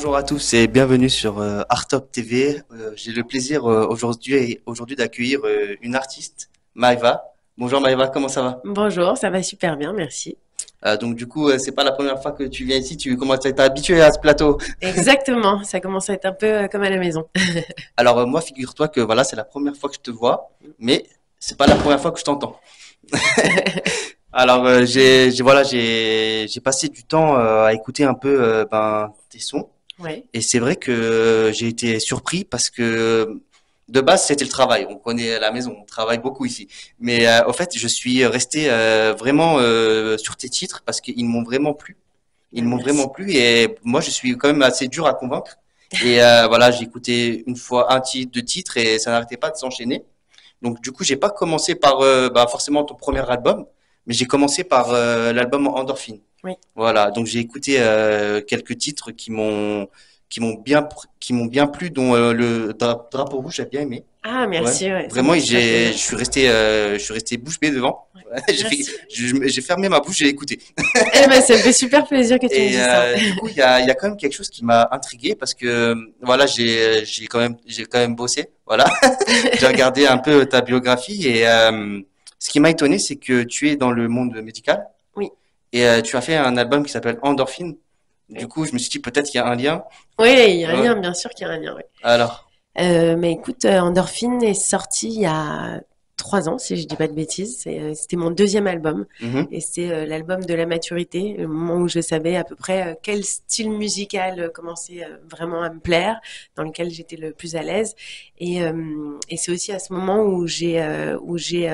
Bonjour à tous et bienvenue sur Artop TV. J'ai le plaisir aujourd'hui d'accueillir une artiste, Maëva. Bonjour Maëva, comment ça va? Bonjour, ça va super bien, merci. Donc du coup, c'est pas la première fois que tu viens ici, tu commences à être habitué à ce plateau. Exactement, ça commence à être un peu comme à la maison. Alors moi, figure-toi que voilà, c'est la première fois que je te vois, mais c'est pas la première fois que je t'entends. Alors j'ai passé du temps à écouter un peu tes sons. Ouais, Et c'est vrai que j'ai été surpris parce que de base, c'était le travail. On connaît la maison, on travaille beaucoup ici. Mais au fait, je suis resté vraiment sur tes titres parce qu'ils m'ont vraiment plu. Ils ben m'ont vraiment merci. plu et moi, je suis quand même assez dur à convaincre. Et voilà, j'ai écouté une fois un titre, deux titres et ça n'arrêtait pas de s'enchaîner. Donc du coup, j'ai pas commencé par forcément ton premier album, mais j'ai commencé par l'album Endorphine. Oui. Voilà, donc j'ai écouté quelques titres qui m'ont bien plu, dont Drapeau rouge, j'ai bien aimé. Ah, Ouais, merci, ouais, ça me vraiment, fait super plaisir. je suis resté bouche bée devant. Ouais, Merci. j'ai fermé ma bouche, j'ai écouté. Eh ben, ça me fait super plaisir que tu me Et dises ça. du coup, il y a quand même quelque chose qui m'a intrigué parce que voilà, j'ai quand même bossé. Voilà, j'ai regardé un peu ta biographie et ce qui m'a étonné, c'est que tu es dans le monde médical Oui, et tu as fait un album qui s'appelle Endorphine. Du oui. coup, je me suis dit peut-être qu'il y a un lien. Oui, il y a un Ouais. lien, bien sûr qu'il y a un lien, oui. Alors, Mais écoute, Endorphine est sorti il y a 3 ans, si je dis pas de bêtises. C'était mon deuxième album. mhm. Et c'est l'album de la maturité, le moment où je savais à peu près quel style musical commençait vraiment à me plaire, dans lequel j'étais le plus à l'aise. Et c'est aussi à ce moment euh, où j'ai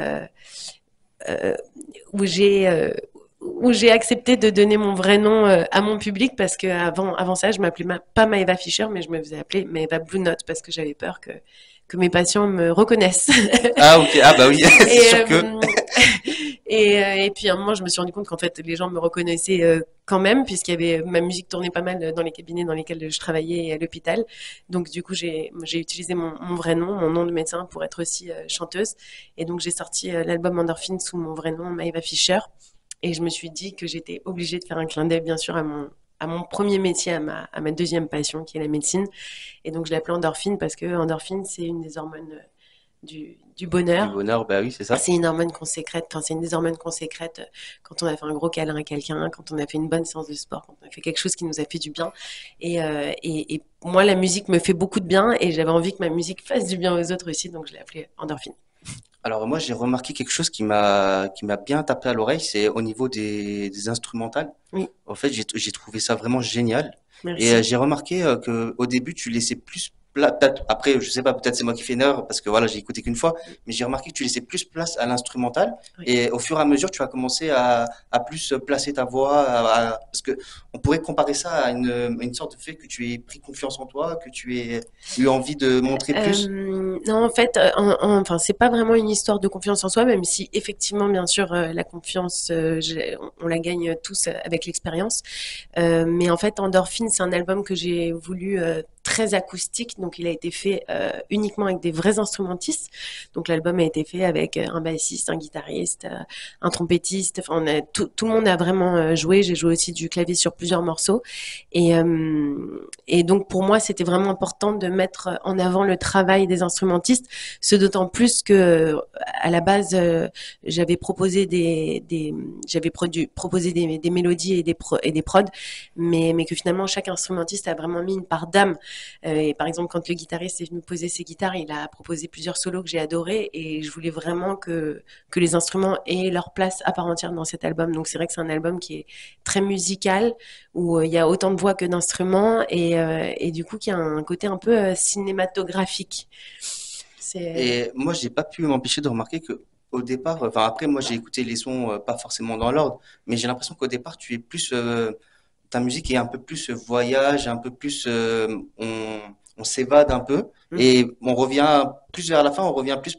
euh, où j'ai accepté de donner mon vrai nom à mon public parce que avant ça, je m'appelais pas Maëva Fischer, mais je me faisais appeler Maëva Blue Note parce que j'avais peur que mes patients me reconnaissent. Ah ok, ah bah oui, c'est et, sûr que. euh, et puis à un moment, je me suis rendu compte qu'en fait, les gens me reconnaissaient quand même, puisqu'il y avait ma musique tournait pas mal dans les cabinets dans lesquels je travaillais et à l'hôpital. Donc du coup, j'ai utilisé mon vrai nom, mon nom de médecin, pour être aussi chanteuse. Et donc j'ai sorti l'album Endorphine sous mon vrai nom, Maëva Fischer. Et je me suis dit que j'étais obligée de faire un clin d'œil, bien sûr, à mon premier métier, à ma deuxième passion, qui est la médecine. Et donc, je l'appelais endorphine parce que endorphine, c'est une des hormones du Du bonheur. bonheur, bah oui, c'est ça. C'est une hormone qu'on sécrète, enfin, c'est une des hormones qu'on sécrète quand on a fait un gros câlin à quelqu'un, quand on a fait une bonne séance de sport, quand on a fait quelque chose qui nous a fait du bien. Et moi, la musique me fait beaucoup de bien et j'avais envie que ma musique fasse du bien aux autres aussi, donc je l'ai appelée endorphine. Alors moi, j'ai remarqué quelque chose qui m'a bien tapé à l'oreille, c'est au niveau des instrumentales. Oui, En fait, j'ai trouvé ça vraiment génial. Et merci. j'ai remarqué que au début, tu laissais peut-être, après, je sais pas, peut-être c'est moi qui fais une erreur parce que voilà, j'ai écouté qu'une fois, mais j'ai remarqué que tu laissais plus place à l'instrumental. Oui. Et au fur et à mesure, tu as commencé à plus placer ta voix, parce que on pourrait comparer ça à une sorte de fait que tu aies pris confiance en toi, que tu aies eu envie de montrer plus. Non, en fait, enfin, c'est pas vraiment une histoire de confiance en soi, même si effectivement, bien sûr, la confiance, on la gagne tous avec l'expérience. Mais en fait, Endorphine, c'est un album que j'ai voulu très acoustique, donc il a été fait uniquement avec des vrais instrumentistes. Donc l'album a été fait avec un bassiste, un guitariste, un trompettiste. Enfin, tout le monde a vraiment joué. J'ai joué aussi du clavier sur plusieurs morceaux. Et donc pour moi, c'était vraiment important de mettre en avant le travail des instrumentistes, ce d'autant plus que à la base, j'avais proposé proposé des mélodies et des prods, mais que finalement chaque instrumentiste a vraiment mis une part d'âme. Et par exemple, quand le guitariste est venu poser ses guitares, il a proposé plusieurs solos que j'ai adorés et je voulais vraiment que les instruments aient leur place à part entière dans cet album. Donc c'est vrai que c'est un album qui est très musical, où il y a autant de voix que d'instruments et du coup qui a un côté un peu cinématographique. C'est Et moi, j'ai pas pu m'empêcher de remarquer que au départ, enfin après, moi j'ai écouté les sons pas forcément dans l'ordre, mais j'ai l'impression qu'au départ, tu es plus, ta musique est un peu plus voyage, un peu plus, on s'évade un peu et on revient plus vers la fin, on revient plus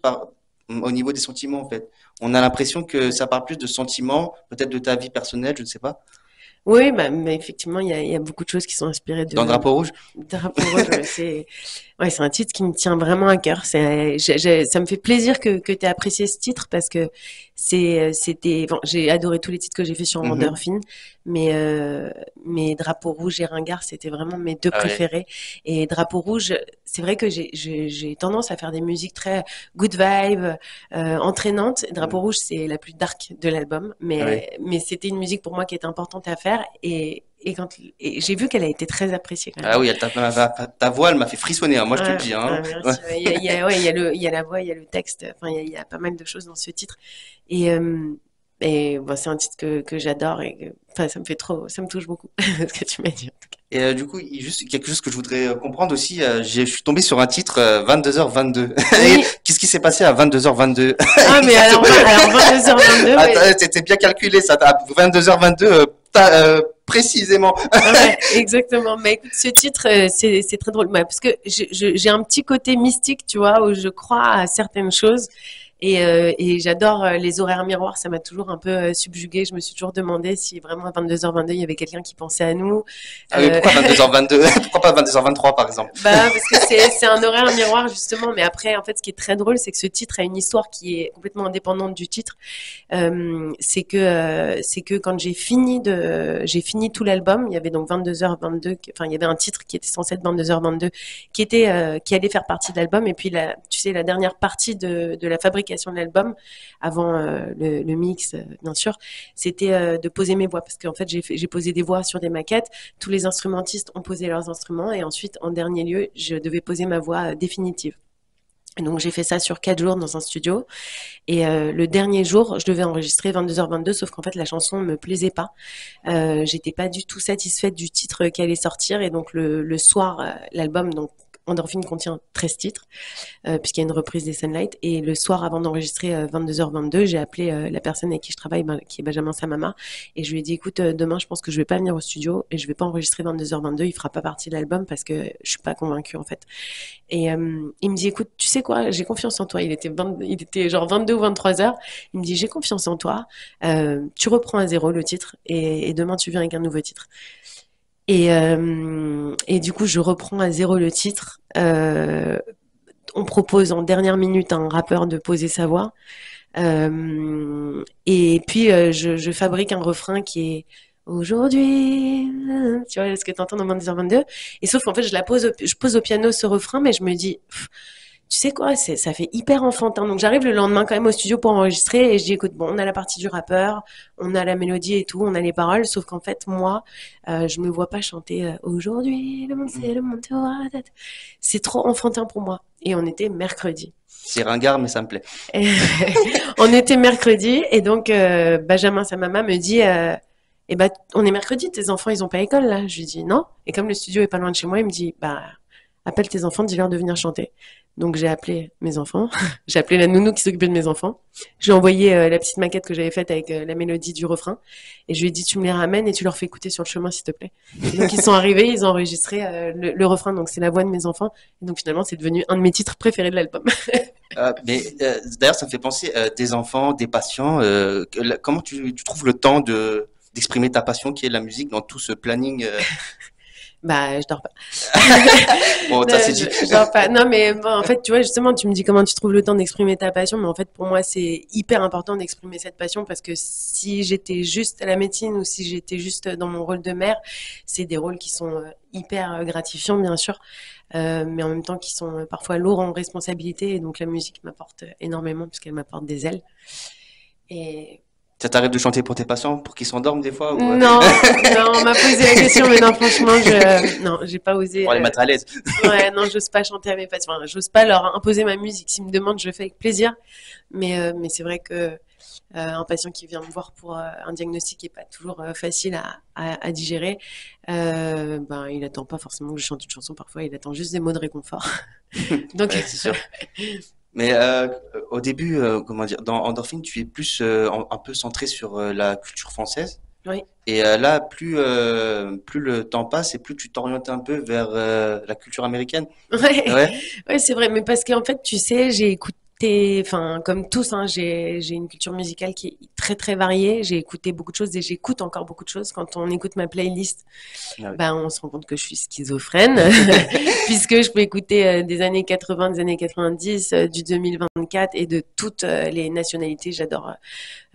au niveau des sentiments en fait. On a l'impression que ça parle plus de sentiments, peut-être de ta vie personnelle, je ne sais pas. Oui, bah, mais effectivement, il y a beaucoup de choses qui sont inspirées Dans de Drapeau rouge. Drapeau rouge. Ouais, c'est un titre qui me tient vraiment à cœur. Ça me fait plaisir que tu aies apprécié ce titre parce que C'était, bon, j'ai adoré tous les titres que j'ai fait sur Mhm. Endorphine, mais Drapeau Rouge et Ringard, c'était vraiment mes deux Ah ouais. préférés. Et Drapeau Rouge, c'est vrai que j'ai tendance à faire des musiques très good vibe, entraînantes. Drapeau Mhm. Rouge, c'est la plus dark de l'album, Ah ouais. mais c'était une musique pour moi qui était importante à faire et j'ai vu qu'elle a été très appréciée quand Ah même. oui, ta voix, elle m'a fait frissonner, hein, moi je te le Ouais, dis. Hein. Ouais. merci. Ouais. Ouais, il y a la voix, il y a le texte. Enfin, il y a pas mal de choses dans ce titre. Et, bon, c'est un titre que j'adore enfin, ça me fait trop, ça me touche beaucoup, ce que tu m'as dit, en tout cas. Et du coup, juste quelque chose que je voudrais comprendre aussi, je suis tombé sur un titre 22h22. Et Oui. qu'est-ce qui s'est passé à 22h22 Ah, mais exactement? alors 22h22, Attends, ouais. c'était bien calculé ça, à 22h22 précisément. Ouais, exactement. Mais écoute, ce titre, c'est très drôle. Bah, parce que j'ai un petit côté mystique, tu vois, où je crois à certaines choses. Et j'adore les horaires miroirs. Ça m'a toujours un peu subjuguée. Je me suis toujours demandé si vraiment à 22h22, il y avait quelqu'un qui pensait à nous. Ah oui, Euh, pourquoi 22h22? Pourquoi pas 22h23 par exemple? Bah, parce que c'est un horaire miroir, justement. Mais après, en fait, ce qui est très drôle, c'est que ce titre a une histoire qui est complètement indépendante du titre. C'est que quand j'ai fini tout l'album, il y avait donc 22h22, enfin il y avait un titre qui était censé être 22h22, qui allait faire partie de l'album, et puis tu sais la dernière partie de la fabrication de l'album, avant le mix bien sûr, c'était de poser mes voix, parce qu'en fait j'ai posé des voix sur des maquettes, tous les instrumentistes ont posé leurs instruments, et ensuite en dernier lieu je devais poser ma voix définitive. Et donc j'ai fait ça sur 4 jours dans un studio. Et le dernier jour, je devais enregistrer 22h22, sauf qu'en fait la chanson me plaisait pas. J'étais pas du tout satisfaite du titre qui allait sortir, et donc le soir, l'album donc Endorphine contient 13 titres, puisqu'il y a une reprise des Sunlight. Et le soir, avant d'enregistrer 22h22, j'ai appelé la personne avec qui je travaille, qui est Benjamin Samama, et je lui ai dit, écoute, demain, je pense que je vais pas venir au studio et je vais pas enregistrer 22h22, il fera pas partie de l'album parce que je suis pas convaincue en fait. Et il me dit, écoute, tu sais quoi, j'ai confiance en toi. Il était genre 22 ou 23 heures. Il me dit, j'ai confiance en toi. Tu reprends à zéro le titre et demain tu viens avec un nouveau titre. Et du coup, je reprends à zéro le titre. On propose en dernière minute à un rappeur de poser sa voix. Et puis, je fabrique un refrain qui est aujourd'hui, tu vois, ce que tu entends dans 22h22. Et sauf qu'en fait, je pose au piano ce refrain, mais je me dis, tu sais quoi, ça fait hyper enfantin. Donc j'arrive le lendemain quand même au studio pour enregistrer et je dis, écoute, bon, on a la partie du rappeur, on a la mélodie et tout, on a les paroles, sauf qu'en fait, moi, je me vois pas chanter aujourd'hui, le monde c'est le monde, c'est trop enfantin pour moi. Et on était mercredi. C'est ringard, mais ça me plaît. Et on était mercredi et donc Benjamin, sa maman, me dit eh ben, on est mercredi, tes enfants, ils ont pas école là. Je lui dis non. Et comme le studio est pas loin de chez moi, il me dit bah appelle tes enfants, dis-leur de venir chanter. Donc j'ai appelé mes enfants, j'ai appelé la nounou qui s'occupait de mes enfants. J'ai envoyé la petite maquette que j'avais faite avec la mélodie du refrain et je lui ai dit tu me les ramènes et tu leur fais écouter sur le chemin s'il te plaît. Et donc ils sont arrivés, ils ont enregistré le refrain, donc c'est la voix de mes enfants. Et donc finalement c'est devenu un de mes titres préférés de l'album. Mais d'ailleurs, ça me fait penser des enfants, des patients. Comment tu trouves le temps d'exprimer ta passion qui est la musique dans tout ce planning Bah, je dors pas. Bon, Non, ça c'est dit. je dors pas. Non, mais bon, en fait, tu vois, justement, tu me dis comment tu trouves le temps d'exprimer ta passion, mais en fait, pour moi, c'est hyper important d'exprimer cette passion parce que si j'étais juste à la médecine ou si j'étais juste dans mon rôle de mère, c'est des rôles qui sont hyper gratifiants, bien sûr, mais en même temps qui sont parfois lourds en responsabilité. Et donc, la musique m'apporte énormément puisqu'elle m'apporte des ailes. Et Ça t'arrive de chanter pour tes patients pour qu'ils s'endorment des fois ou non, non, on m'a posé la question, mais non, franchement, non, j'ai pas osé. pour les mettre à l'aise? Ouais, non, j'ose pas chanter à mes patients. Enfin, j'ose pas leur imposer ma musique. S'ils me demandent, je fais avec plaisir. Mais c'est vrai que un patient qui vient me voir pour un diagnostic qui est pas toujours facile à digérer, ben il attend pas forcément que je chante une chanson. Parfois, il attend juste des mots de réconfort. Donc, Ouais, c'est sûr. Mais au début, comment dire, dans Endorphine, tu es plus un peu centré sur la culture française. oui. Et là, plus le temps passe et plus tu t'orientes un peu vers la culture américaine. Ouais, Ouais. ouais, c'est vrai, mais parce qu'en fait, tu sais, j'ai écouté, enfin, comme tous, hein, j'ai une culture musicale qui est très très variée. J'ai écouté beaucoup de choses et j'écoute encore beaucoup de choses. Quand on écoute ma playlist, Ah oui. bah, on se rend compte que je suis schizophrène, puisque je peux écouter des années 80, des années 90, du 2024 et de toutes les nationalités. J'adore,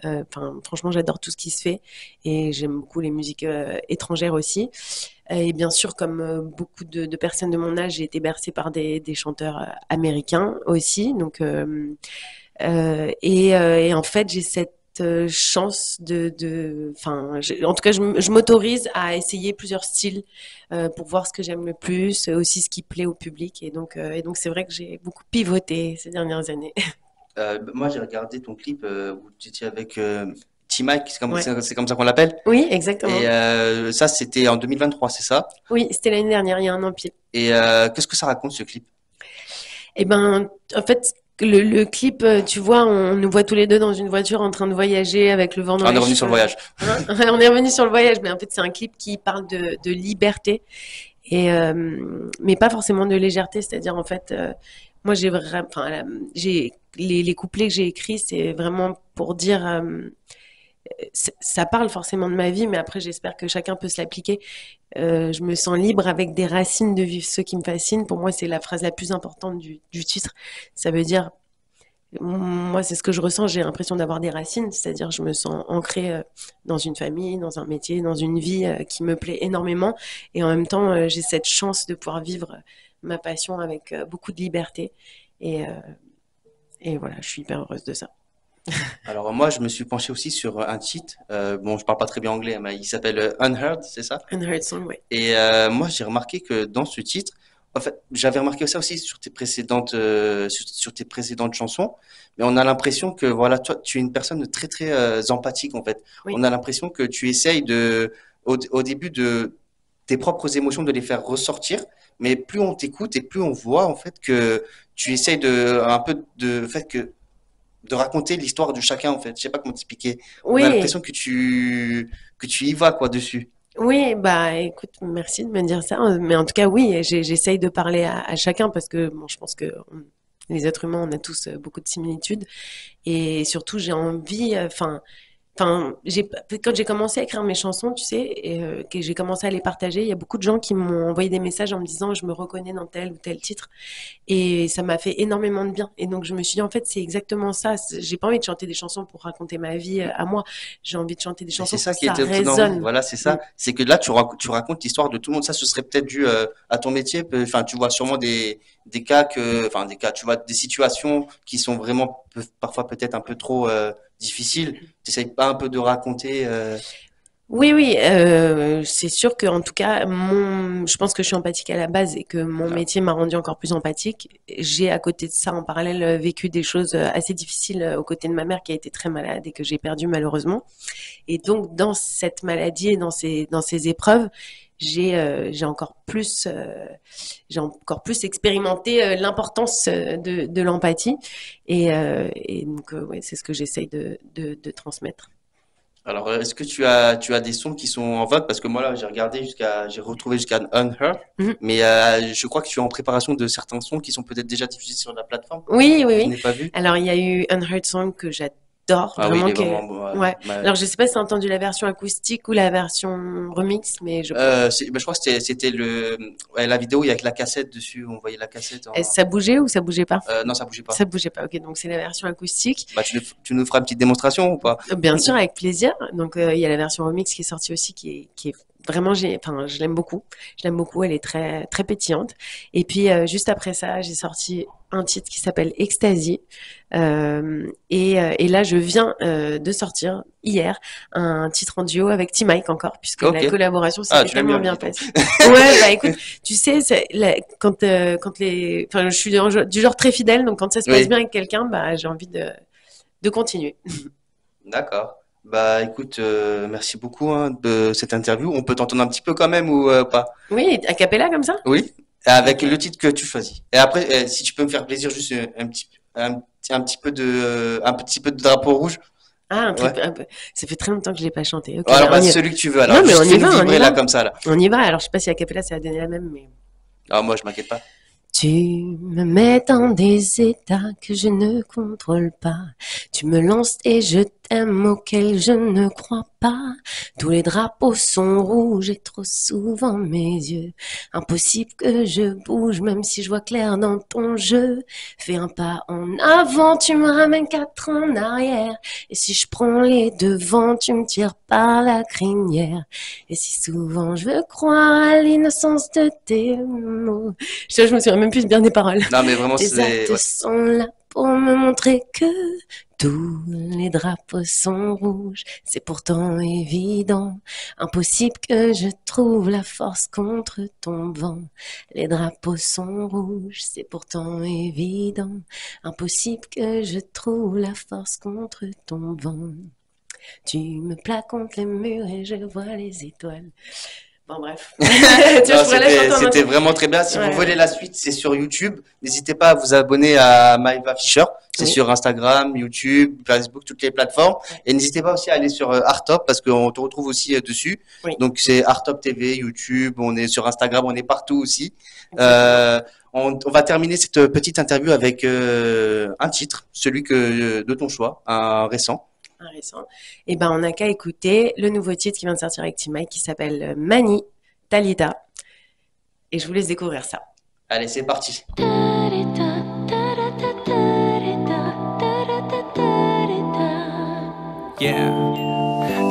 enfin, franchement, j'adore tout ce qui se fait et j'aime beaucoup les musiques étrangères aussi. Et bien sûr, comme beaucoup de personnes de mon âge, j'ai été bercée par des chanteurs américains aussi. Donc, et en fait, j'ai cette chance enfin, en tout cas, je m'autorise à essayer plusieurs styles pour voir ce que j'aime le plus, aussi ce qui plaît au public. Et donc, c'est vrai que j'ai beaucoup pivoté ces dernières années. Moi, j'ai regardé ton clip où tu étais avec T-Mike, Ouais. c'est comme ça qu'on l'appelle. Oui, Et exactement. ça, c'était en 2023, c'est ça? Oui, c'était l'année dernière, il y a un an pile. Et qu'est-ce que ça raconte ce clip? Eh ben, en fait, le clip, tu vois, on nous voit tous les deux dans une voiture en train de voyager avec le vent dans Ah, on est les revenu sur le cheveux. voyage. Hein. On est revenu sur le voyage, mais en fait, c'est un clip qui parle de liberté et mais pas forcément de légèreté. C'est-à-dire, en fait, moi, j'ai vraiment, enfin, j'ai les couplets que j'ai écrits, c'est vraiment pour dire, ça parle forcément de ma vie, mais après, j'espère que chacun peut se l'appliquer. Je me sens libre avec des racines de vivre ce qui me fascine. Pour moi, c'est la phrase la plus importante du titre. Ça veut dire, moi, c'est ce que je ressens. J'ai l'impression d'avoir des racines, c'est-à-dire je me sens ancrée dans une famille, dans un métier, dans une vie qui me plaît énormément. Et en même temps, j'ai cette chance de pouvoir vivre ma passion avec beaucoup de liberté. Et, euh, et voilà, je suis hyper heureuse de ça. Alors moi, je me suis penché aussi sur un titre. Bon, je parle pas très bien anglais, mais il s'appelle Unheard, c'est ça? Unheard Song, ouais. Et moi, j'ai remarqué que dans ce titre, en fait, j'avais remarqué ça aussi sur tes précédentes, sur tes précédentes chansons, mais on a l'impression que voilà, toi, tu es une personne très très empathique en fait. Oui, On a l'impression que tu essayes au début de tes propres émotions de les faire ressortir, mais plus on t'écoute et plus on voit en fait que tu essayes un peu de fait que de raconter l'histoire de chacun en fait. Je sais pas comment t'expliquer. On a oui, l'impression que tu y vas quoi dessus. oui, bah écoute, merci de me dire ça. Mais en tout cas, oui, j'essaye de parler à chacun parce que bon, je pense que les êtres humains, on a tous beaucoup de similitudes. Et surtout, j'ai envie, enfin, quand j'ai commencé à écrire mes chansons, tu sais, et que j'ai commencé à les partager, il y a beaucoup de gens qui m'ont envoyé des messages en me disant, je me reconnais dans tel ou tel titre. Et ça m'a fait énormément de bien. Et donc, je me suis dit, en fait, c'est exactement ça. J'ai pas envie de chanter des chansons pour raconter ma vie à moi. J'ai envie de chanter des Mais c'est chansons pour ça que qui ça était étonnant. résonne. Voilà, c'est Mm. ça. C'est que là, tu racontes l'histoire de tout le monde. Ça, ce serait peut-être dû à ton métier. Enfin, tu vois sûrement des cas enfin, des cas, tu vois, des situations qui sont vraiment, parfois peut-être un peu trop difficiles. Tu essayes pas un peu de raconter. Oui, oui, c'est sûr que en tout cas, je pense que je suis empathique à la base et que mon Ah, métier m'a rendu encore plus empathique. J'ai à côté de ça, en parallèle, vécu des choses assez difficiles aux côtés de ma mère qui a été très malade et que j'ai perdue malheureusement. Et donc, dans cette maladie et dans ces épreuves, j'ai encore plus expérimenté l'importance de l'empathie. Et donc, ouais, c'est ce que j'essaye de transmettre. alors, est-ce que tu as des sons qui sont en vogue? Parce que moi, là, j'ai retrouvé jusqu'à Unheard. Mhm. Mais je crois que tu es en préparation de certains sons qui sont peut-être déjà diffusés sur la plateforme, Oui, oui, que je oui. n'ai pas vu. Alors, il y a eu Unheard Song que j'adore, Ah oui, il vraiment est que, vraiment bon. ouais. Alors, je sais pas si t'as entendu la version acoustique ou la version remix, mais Je crois que c'était ouais, la vidéo, il y a que la cassette dessus, on voyait la cassette ça bougeait ou ça bougeait pas? non, ça bougeait pas. Ça bougeait pas. Ok, donc c'est la version acoustique. Bah, tu nous feras une petite démonstration ou pas? Bien sûr, avec plaisir. Donc, il y a la version remix qui est sortie aussi, qui est vraiment, enfin, je l'aime beaucoup. Je l'aime beaucoup. Elle est très, très pétillante. Et puis, juste après ça, j'ai sorti un titre qui s'appelle Ecstasy. Et là, je viens de sortir hier un titre en duo avec T-Mike encore, puisque Ok. la collaboration Ah, s'était tu l'aimes bien, tellement lui, bien dis donc. passée. Ouais, bah écoute, tu sais, enfin, je suis du genre très fidèle, donc quand ça se passe bien Oui, avec quelqu'un, bah, j'ai envie de continuer. d'accord. Bah, écoute, merci beaucoup hein, de cette interview. On peut t'entendre un petit peu quand même ou pas? Oui, a cappella comme ça? Oui, avec Ok. le titre que tu choisis. Et après, si tu peux me faire plaisir, juste un petit peu de drapeau rouge. Ah, Ouais. ça fait très longtemps que je l'ai pas chanté. Ok, Alors, bah bah, on y va. celui que tu veux. Non, Alors, mais on juste y fais-nous va, on y vibrer là va. comme ça là. On y va. Alors, je sais pas si a cappella ça va donner la même, mais Ah, moi, je m'inquiète pas. Tu me mets dans des états que je ne contrôle pas. Tu me lances et je t'aime auquel je ne crois pas. Tous les drapeaux sont rouges et trop souvent mes yeux. Impossible que je bouge même si je vois clair dans ton jeu. Fais un pas en avant, tu me ramènes 4 en arrière. Et si je prends les devants, tu me tires par la crinière. Et si souvent je veux croire à l'innocence de tes mots. Je me souviens même plus bien des paroles. Non, mais vraiment, Tes c'est... actes ouais. sont là pour me montrer que tous les drapeaux sont rouges. C'est pourtant évident. Impossible que je trouve la force contre ton vent. Les drapeaux sont rouges. C'est pourtant évident. Impossible que je trouve la force contre ton vent. Tu me plaques contre les murs et je vois les étoiles. Bon, bref. Tu vois, Non, je pourrais la chanter en c'était entier. vraiment très bien. Si vous Ouais. voulez la suite, c'est sur YouTube. N'hésitez pas à vous abonner à Maëva Fischer. C'est Oui. sur Instagram, YouTube, Facebook, toutes les plateformes. Et n'hésitez pas aussi à aller sur Artop parce qu'on te retrouve aussi dessus. Oui. Donc c'est Artop TV, YouTube, on est sur Instagram, on est partout aussi. Exactement. On va terminer cette petite interview avec un titre, celui de ton choix, un récent. Un récent. Et ben, on n'a qu'à écouter le nouveau titre qui vient de sortir avec Tim Mike qui s'appelle Mani Talita. Et je vous laisse découvrir ça. Allez, c'est parti. Yeah,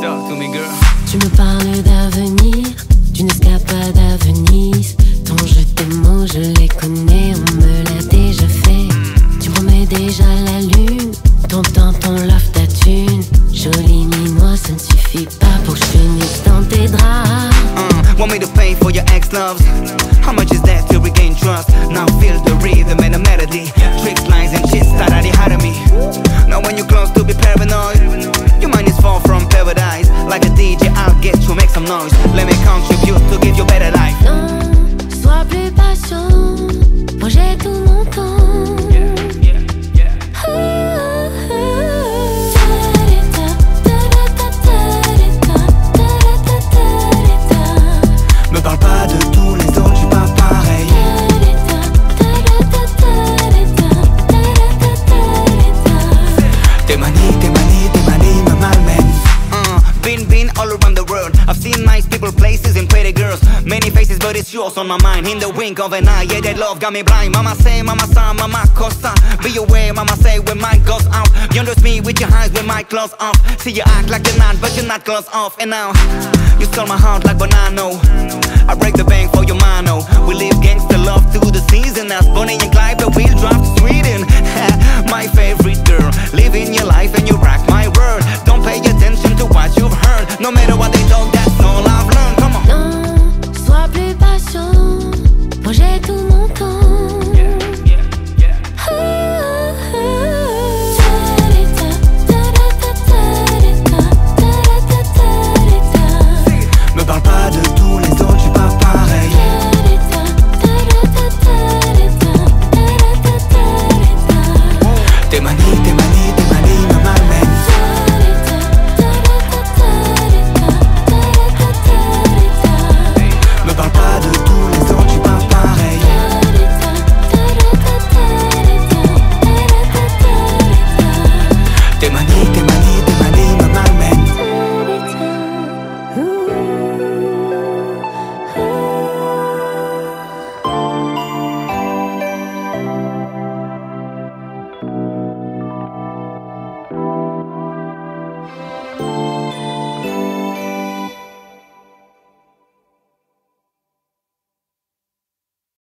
talk to me, girl. Tu me parles d'avenir, tu n'escapes pas d'avenir. Ton jeu, tes mots, je les connais, on me l'a déjà fait. Tu promets déjà la lune, ton temps, ton love, ta thune. Jolie minois, ça ne suffit pas pour que je finisse dans tes draps. Want me to pay for your ex-loves? How much is that to regain trust? Now feel the rhythm and the melody. Tricks, lines and shit start at the heart of me. Now when you're close to be paranoid, your mind is far from paradise. Like a DJ, I'll get you, make some noise. Let me contribute to give you better life. Non, sois plus patient, moi j'ai tout mon temps. Me parle pas de tous les autres, je suis pas pareil. Tes manies me malmènent. Been all around the world. I've seen nice people, places and pretty girls. Many faces, but it's yours on my mind. In the wink of an eye, yeah, that love got me blind. Mama say, mama sa, mama costa. Be aware, mama say, when mine goes out. You undress me with your eyes with my clothes off. See you act like you're not, but you're not close off. And now, you stole my heart like banana. I break the bank for your mano. We live gangster love through the season. As Bonnie and Clyde, but we'll drive to Sweden.